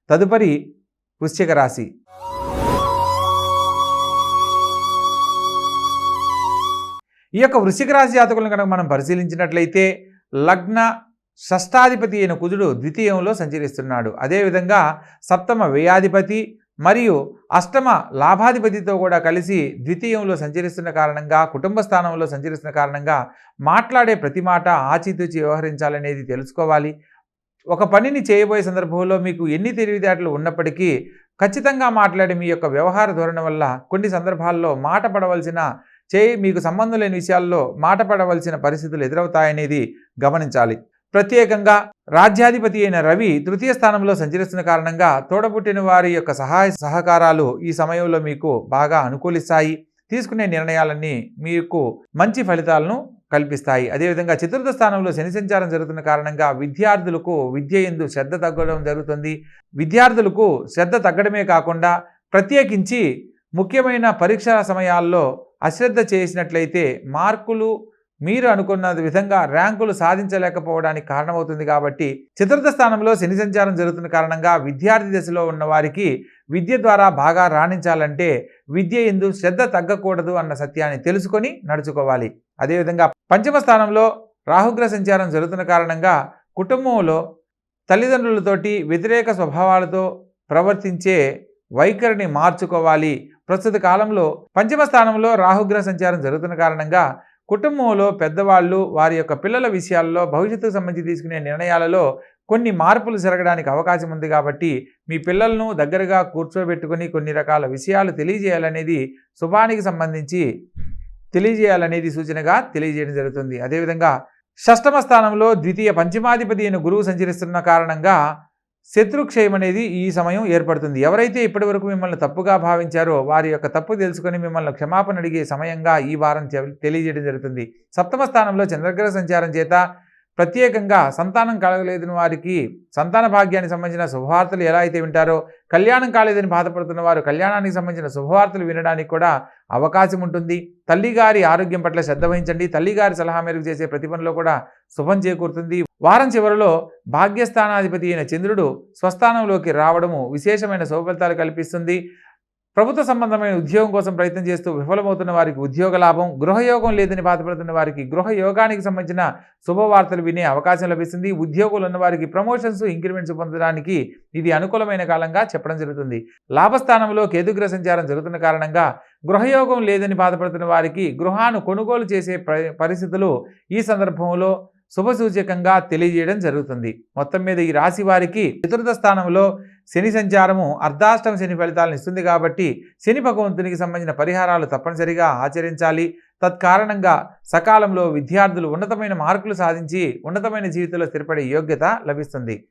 తదుపరి వృశ్చిక రాశి. ఈ యొక్క వృశ్చిక రాశి జాతకులను కనుక మనం పరిశీలించినట్లయితే లగ్న షష్టాధిపతి అయిన కుజుడు ద్వితీయంలో సంచరిస్తున్నాడు. అదేవిధంగా సప్తమ వ్యయాధిపతి మరియు అష్టమ లాభాధిపతితో కూడా కలిసి ద్వితీయంలో సంచరిస్తున్న కారణంగా, కుటుంబ స్థానంలో సంచరిస్తున్న కారణంగా మాట్లాడే ప్రతి మాట ఆచితూచి వ్యవహరించాలనేది తెలుసుకోవాలి. ఒక పనిని చేయబోయే సందర్భంలో మీకు ఎన్ని తెలివితేటలు ఉన్నప్పటికీ ఖచ్చితంగా మాట్లాడే మీ యొక్క వ్యవహార ధోరణి వల్ల కొన్ని సందర్భాల్లో మాట పడవలసిన మీకు సంబంధం లేని విషయాల్లో మాట పడవలసిన పరిస్థితులు ఎదురవుతాయనేది గమనించాలి. ప్రత్యేకంగా రాజ్యాధిపతి అయిన రవి తృతీయ స్థానంలో సంచరిస్తున్న కారణంగా తోడబుట్టిన వారి యొక్క సహాయ సహకారాలు ఈ సమయంలో మీకు బాగా అనుకూలిస్తాయి. తీసుకునే నిర్ణయాలన్నీ మీకు మంచి ఫలితాలను కల్పిస్తాయి. అదేవిధంగా చతుర్థ స్థానంలో శని సంచారం జరుగుతున్న కారణంగా విద్యార్థులకు విద్య యందు శ్రద్ధ తగ్గడం జరుగుతుంది. విద్యార్థులకు శ్రద్ధ తగ్గడమే కాకుండా ప్రత్యేకించి ముఖ్యమైన పరీక్షా సమయాల్లో అశ్రద్ధ చేసినట్లయితే మార్కులు మీరు అనుకున్న విధంగా ర్యాంకులు సాధించలేకపోవడానికి కారణమవుతుంది. కాబట్టి చతుర్థ స్థానంలో శని సంచారం జరుగుతున్న కారణంగా విద్యార్థి దశలో ఉన్న వారికి విద్య ద్వారా బాగా రాణించాలంటే విద్య యందు శ్రద్ధ తగ్గకూడదు అన్న సత్యాన్ని తెలుసుకొని నడుచుకోవాలి. అదేవిధంగా పంచమ స్థానంలో రాహుగ్రహ సంచారం జరుగుతున్న కారణంగా కుటుంబంలో తల్లిదండ్రులతోటి వ్యతిరేక స్వభావాలతో ప్రవర్తించే వైఖరిని మార్చుకోవాలి. ప్రస్తుత కాలంలో పంచమ స్థానంలో రాహుగ్రహ సంచారం జరుగుతున్న కారణంగా కుటుంబంలో పెద్దవాళ్ళు వారి యొక్క పిల్లల విషయాల్లో భవిష్యత్తుకు సంబంధించి తీసుకునే నిర్ణయాలలో కొన్ని మార్పులు జరగడానికి అవకాశం ఉంది. కాబట్టి మీ పిల్లలను దగ్గరగా కూర్చోబెట్టుకొని కొన్ని రకాల విషయాలు తెలియజేయాలనేది శుభానికి సంబంధించి తెలియజేయాలనేది సూచనగా తెలియజేయడం జరుగుతుంది. అదేవిధంగా షష్టమ స్థానంలో ద్వితీయ పంచమాధిపతి అయిన గురువు సంచరిస్తున్న కారణంగా శత్రుక్షయం అనేది ఈ సమయం ఏర్పడుతుంది. ఎవరైతే ఇప్పటి వరకు మిమ్మల్ని తప్పుగా భావించారో వారి యొక్క తప్పు తెలుసుకొని మిమ్మల్ని క్షమాపణ అడిగే సమయంగా ఈ వారం తెలియజేయడం జరుగుతుంది. సప్తమ స్థానంలో చంద్రగ్రహ సంచారం చేత ప్రత్యేకంగా సంతానం కలగలేదని వారికి సంతాన భాగ్యానికి సంబంధించిన శుభవార్తలు ఎలా అయితే వింటారో, కళ్యాణం కాలేదని బాధపడుతున్న వారు కళ్యాణానికి సంబంధించిన శుభవార్తలు వినడానికి కూడా అవకాశం ఉంటుంది. తల్లిగారి ఆరోగ్యం పట్ల శ్రద్ధ వహించండి. తల్లిగారి సలహా మేరకు చేసే ప్రతి పనిలో కూడా శుభం చేకూరుతుంది. వారం చివరిలో భాగ్యస్థానాధిపతి అయిన చంద్రుడు స్వస్థానంలోకి రావడము విశేషమైన శుభ ఫలితాలు కల్పిస్తుంది. ప్రభుత్వ సంబంధమైన ఉద్యోగం కోసం ప్రయత్నం చేస్తూ విఫలమవుతున్న వారికి ఉద్యోగ లాభం, గృహయోగం లేదని బాధపడుతున్న వారికి గృహయోగానికి సంబంధించిన శుభవార్తలు వినే అవకాశం లభిస్తుంది. ఉద్యోగులు ఉన్న వారికి ప్రమోషన్స్, ఇంక్రిమెంట్స్ పొందడానికి ఇది అనుకూలమైన కాలంగా చెప్పడం జరుగుతుంది. లాభస్థానంలో కేతుగ్రహ సంచారం జరుగుతున్న కారణంగా గృహయోగం లేదని బాధపడుతున్న వారికి గృహాన్ని కొనుగోలు చేసే పరిస్థితులు ఈ సందర్భంలో శుభసూచకంగా తెలియజేయడం జరుగుతుంది. మొత్తం మీద ఈ రాశి వారికి చతుర్థ స్థానంలో శని సంచారము అర్ధాష్టమ శని ఫలితాలను ఇస్తుంది. కాబట్టి శని భగవంతునికి సంబంధించిన పరిహారాలు తప్పనిసరిగా ఆచరించాలి. తత్కారణంగా సకాలంలో విద్యార్థులు ఉన్నతమైన మార్కులు సాధించి ఉన్నతమైన జీవితంలో స్థిరపడే యోగ్యత లభిస్తుంది.